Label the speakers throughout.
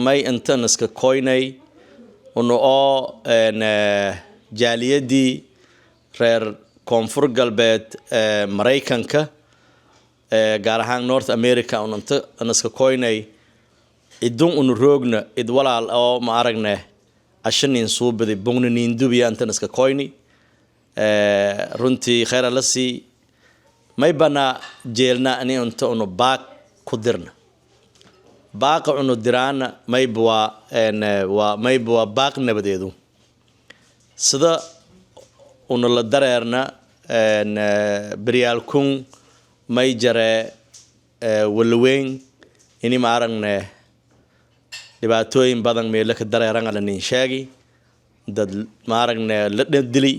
Speaker 1: may inta naska koynay oo jaaliyadii reer koonfur galbeed Mareykanka gaar ahaan North America inta naska koynay idun unu roogna id walaal oo ma aragne ashanin suubadi bognanin dubiya inta naska koyni runtii khayra la sii may bana jeelna ani inta unu baaq ku dirna baaqa unu diraana may bwa baaq nabadeedu sida unu la dareerna beryaalkun may jare walweyn ini ma aragne dhibaatooyin badan meel ka dareeran ala nin sheegi dad ma aragne la dili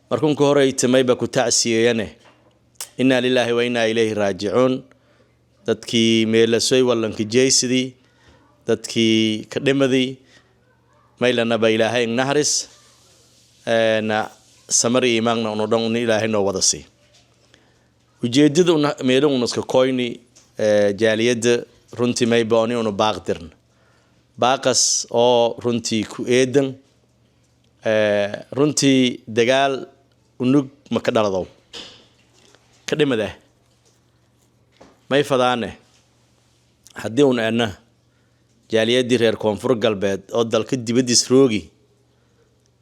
Speaker 1: markun ka horeeyay mayba ku tacsiyayane inna lillahi wa inna ilayhi raaji'un dadkii meel soo walanka jeeysidi dadkii ka dhimaday maylana ba ilaahay nahris na samari imaanna unu dhan ilaahay noo wada si ujeedada meelun naska koyni jaaliyada runtii mayba unu baaqdirn baaqas oo runtii ku eedan runtii dagaal unug ma ka dhalado ka dhimada may fadaane haddii uu ana jaaliyadii reer koonfur galbeed oo dalka dibadiis roogi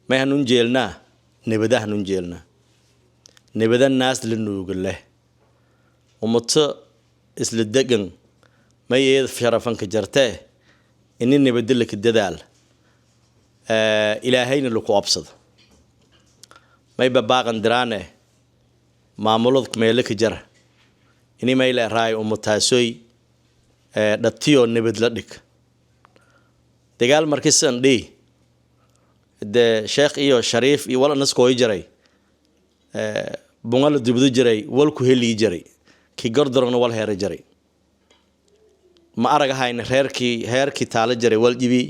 Speaker 1: may hanun jeelnaa nabadaha hanun jeelnaa nabadan naas la nuugle ummato isla degan may eed sharafan ka jartee in nabadda ka dadaal ilaahayna lagu absado may baaqan diraane maamulada meel ka jara ini may la raay ummataasooy dhatiyo nabad la dhig dagaal markiisan dhii de sheekh iyo shariif iyo wala nas kooy jiray bungal dibadu jiray wal ku heli jiray ki gordarna wal heer jiray ma aragahayna heerkii taala jiray wal jibi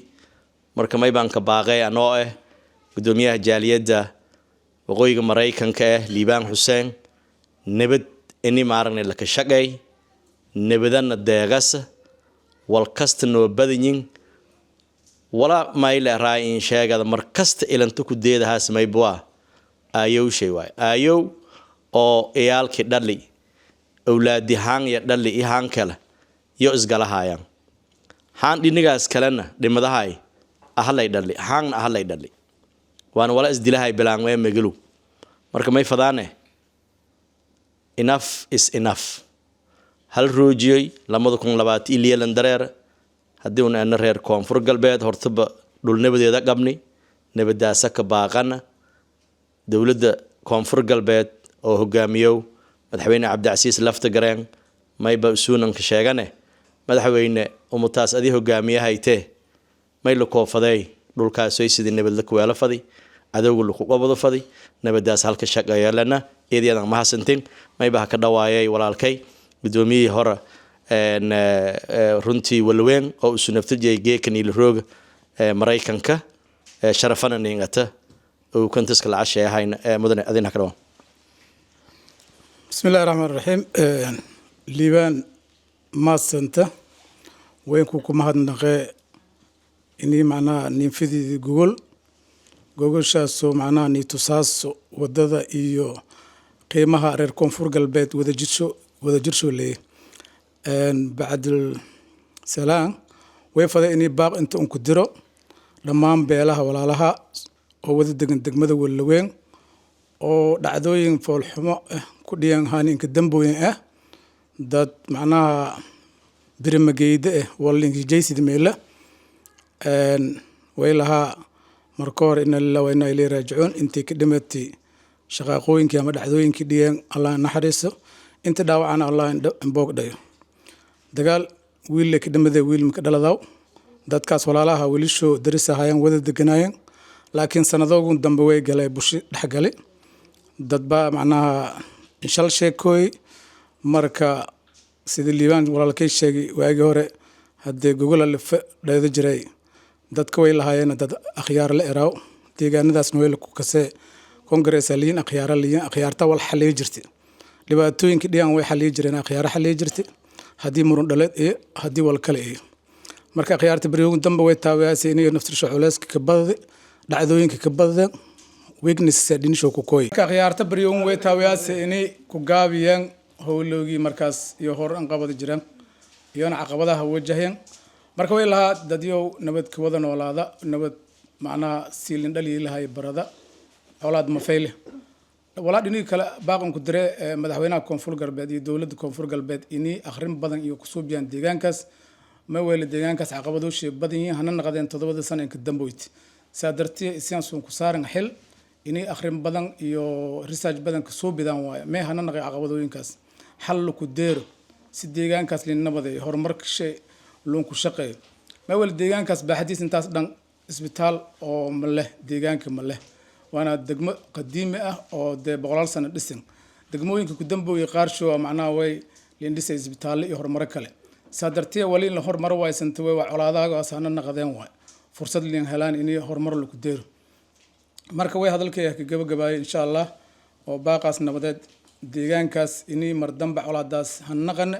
Speaker 1: marka may baan ka baaqay anoo gudoomiyaha jaaliyada waqooyiga Mareykanka Liibaan Xuseen nabad ini ma aragne la ka shaqay nabadana deegas wal kasta noo badinin wala may la raay in sheegada mar kasta ilantu ku deedahaas may bua ayow shay waay ayow oo iyaalki dhali awlaadi haan ya dhali i haan kala yo isgalahayaan haan dhinigaas kalena dhimadahay ahlay dhali haan ahlay dhali waan wala isdilahay bilaan way magalu marka may fadaane enough is enough hal roojiyay 2020 ilaalan dareer haddii uu aan reer koonfur galbeed hortaba dhul nabadeeda qabni nabadaasa ka baaqana dawladda koonfur galbeed oo hogaamiyo madaxweyne Cabdicasiis lafta gareen mayba suunan ka sheegane madaxweyne umutaas adii hogaamiyahaytee may la koofaday dhulkaas ay sidii nabad la kuwala fadi adawgu lu qabado fadi nabadaas halka shaqeeyalana eedeedan ma hasantin mayba ka dhawaayay walaalkay gudoomiye hore runtii walweyn oo isu naftajay geekani la roog Mareykanka sharafana ningata oo kantaska la casheeyayna mudane adina ka dhaw
Speaker 2: bismillaahir rahmaanir rahiim liibaan ma santa weynku kuma hadnaqee inii macnaha ninfidii gogoshaas oo macnaha ni tusaaso wadada iyo qiimaha reer koonfur galbeed wada jirsho leeyahay bacdul salaam way faday inii baaq inta ku diro dhammaan beelaha walaalaha oo wada degan degmada walweyn oo dhacdooyin foolxumo ku dhiyaan haaninka dambooyin dad macnaha birimageyda walinki jeysid meela way laha marka hore inna lillahi wa inna ilayhi raaji'un intii ka dhimatay shaqaqooyinkii ama dhacdooyinkii dhiyeen Allah naxariiso inta dhaawacana Allah boog dhayo dagaal wiil ka dhimaday wiil ma ka dhaladaw dadkaas walaalaha wiilisho darisahayaan wada deganaayeen laakiin sanadoogun dambe way galay bushi dhaxgalay dad ba macnaha inshal sheekoy marka sidii liibaan walaalkay sheegay waagi hore hadee Google la dhaydo jiray dadka way lahaayeen dad akhyaar la eraaw deegaanadaas nooyl ku kasee congress aliin akhyaar aliin akhyaarta wal xalay jirtay dhibaatooyinka dhiyaan way xalay jireen akhyaar xalay jirtay hadii murun dhaleed hadii wal kale marka khiyaarta baryoogun dambe way taawayaaseen iyo naftirsha culeyska ka badada dhacdooyinka ka badada weakness dhinisho ku kooy marka khiyaarta baryoogun way taawayaaseen ku gaabiyeen howlowgii markaas iyo hor an qabada jiraan iyona caqabadaha wajahayeen marka way lahaa dadyow nabad ka wada noolaada nabad macnaha siilin dhali ilahay barada awlaad ma fayle walaa dhinii kale baaqan ku dire madaxweynaha koonfur galbeed iyo dowladda koonfur galbeed inay akhrin badan iyo kusoo biyaan deegaankaas ma weyle deegaankaas caqabado shee badan yihiin hana naqdeen 7 sano ka dambeeyt saa dartii isaan soo ku saaran xil inay akhrin badan iyo research badan ka soo bidaan waay ma hana naqay caqabadooyinkaas xal ku deero si deegaankaas lin nabaday horumarka shay loon ku shaqeeyo ma weyle deegaankaas baaxadiis intaas dhan isbitaal oo ma leh deegaanka ma leh waana degmo qadiimi ah oo de 100 sano dhisan degmooyinka ku dambeeyay qaar shoo macnaha way lindisay isbitaal iyo horumar kale saadartiya wali la horumar waysanta way colaadaha asaana naqdeen way fursad liin helaan inay horumar lagu deero marka way hadalkayga ka gabagabaay insha Allah oo baaqaas nabadeed deegaankaas inay mar dambe colaadaas hanaqan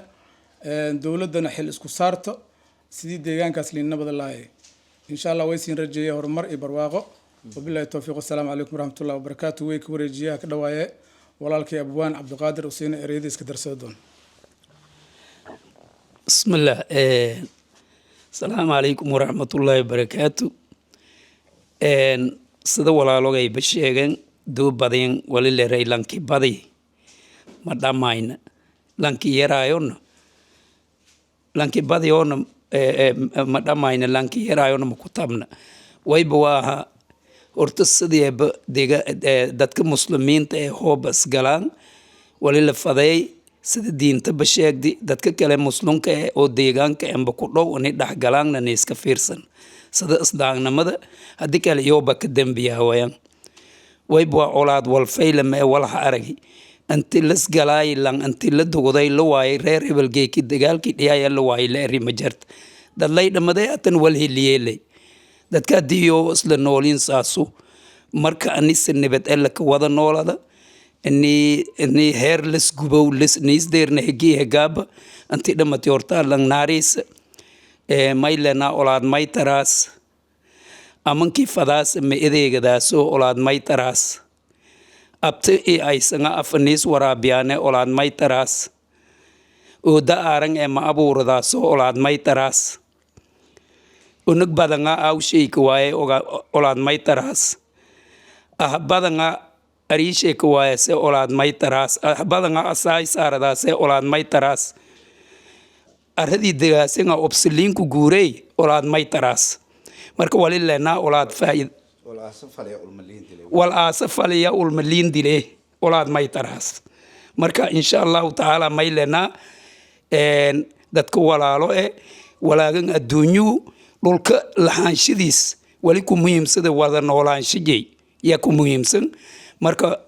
Speaker 2: dawladana xil isku saarto sidii deegaankaas liin nabad lahayd insha Allah way siin rajeeyay horumar iyo barwaaqo وبالله التوفيق والسلام عليكم ورحمة الله وبركاته ويك ورجيها كدوايا ولالك أبوان عبد القادر حسين أريدس كدر سودون
Speaker 3: بسم الله السلام عليكم ورحمة الله وبركاته سيدا ولالوغي بشيغن دو بدين ولي ري لانكي بدي مدامين لانكي يرايون لانكي بديون مدامين لانكي يرايون مكتبنا ويبواها horta sideeba dadka muslimiinta ee hoobas galaan wali la faday sida diinta basheegdi dadka kale muslimka oo deegaanka amba ku dhow inay dhax galaanna iska fiirsan sida isdaanamada hadii kale yooba ka dambiyaa wayaan wayba colaad wal faylam ee walaha aragi anti las galaay lan anti la duguday la waayay reer hebelgeeki dagaalkii dhiyay la waayay la eri majart dad lay dhamaday atan wal hiliyelay dadka diyo isla noolin saasu marka anisa nabad alla ka wada noolada inni heer lis gubow lis nisdeerna higi hagaaba anti dhamati horta lang naaris maylena olaad maytaraas amankii fadaas ma edeegadaas olaad maytaraas abta ay sanga afnis waraabiyane olaad maytaraas oo da arang ma abuuradaas olaad maytaraas unug badanga aw sheek waaye olaad maytaraas badanga ariishe ka waaye se olaad maytaraas badanga asaay saaradaas olaad maytaraas aradii degaasinga obsiliinku guurey olaad maytaraas marka wali lena olaad faa'id wal asfaliya ulmaliin dile olaad maytaraas marka insha Allah taala maylena dadka walaalo walaagan adduunyu dhulka lahaanshidiis wali ku muhiimsada wada noolaanshiday ya ku muhiimsan marka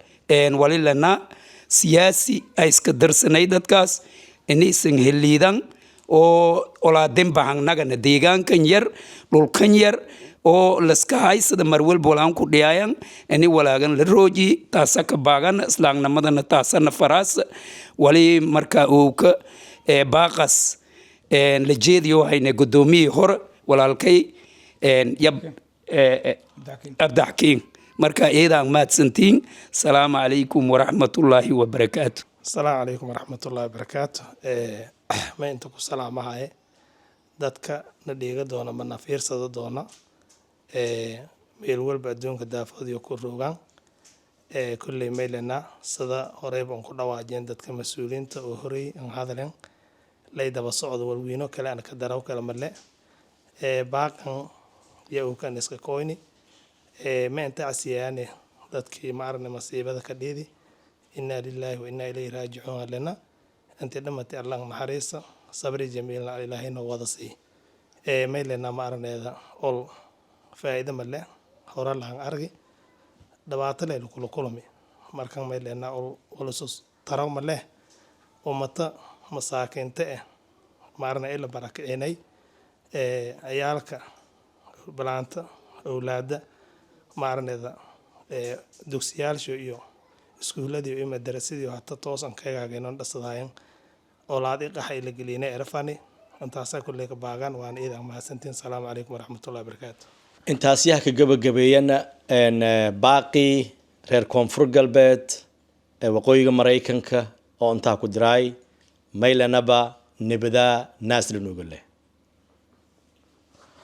Speaker 3: wali lana siyaasi ay iska darsanay dadkaas inaysan heliidan oo olaadin baahan nagana deegaankan yar dhulkan yar oo laska haysada marwal bolaan ku dhiyaayan ani walaagan la rooji taasa ka baagan islaamnimadana taasana faraas wali marka uu ka baaqas la jeediyo hayna gudoomiye hore walaalkay yab abdaxkiin marka eedaan maadsantiin salaamu calaykum waraxmatullaahi wabarakaatu
Speaker 4: السلام عليكم ورحمة الله وبركاته ما أنت كسلام هاي dadka na dhiga doona mana fiirsada doona meel walba adduunka daafoodiyo ku rogaan kulley meelena sida horey baan ku dhawaajeen dadka mas'uuliyiinta oo horey aan hadalen lay daba socdo walwiino kale aan ka daraw kala marle baaqan yaa uu kan iska koyni ma inta asiyaane dadkii maarne masiibada ka dhidi inna lillahi wa inna ilayhi raaji'uun lana anta dhamati allah naxariisa sabri jamiil ilaahayna wada si meelena maarneeda ol faa'iido male hore lahan argi dhawaato leh kula kulmi markan meelena ol sus taraw male ummata masaakiinta maarna ila barakeynay ayaalka balaanta awlaada maarneeda dugsiyaalsho iyo iskuuladii iyo madrasadii hata toosan kaga geenon dhasadaayeen olaadi qaxay la geliyay erfani intaasaa kulley ka baagan waan iidan mahadsantiin asalaamu calaykum waraxmatullahi wabarakaatu
Speaker 1: intaasyaha ka gabagabeeyana baaqii reer koonfur galbeed ee waqooyiga maraykanka oo intaa ku diraay maylanaba nibadaa naasla nuuga leh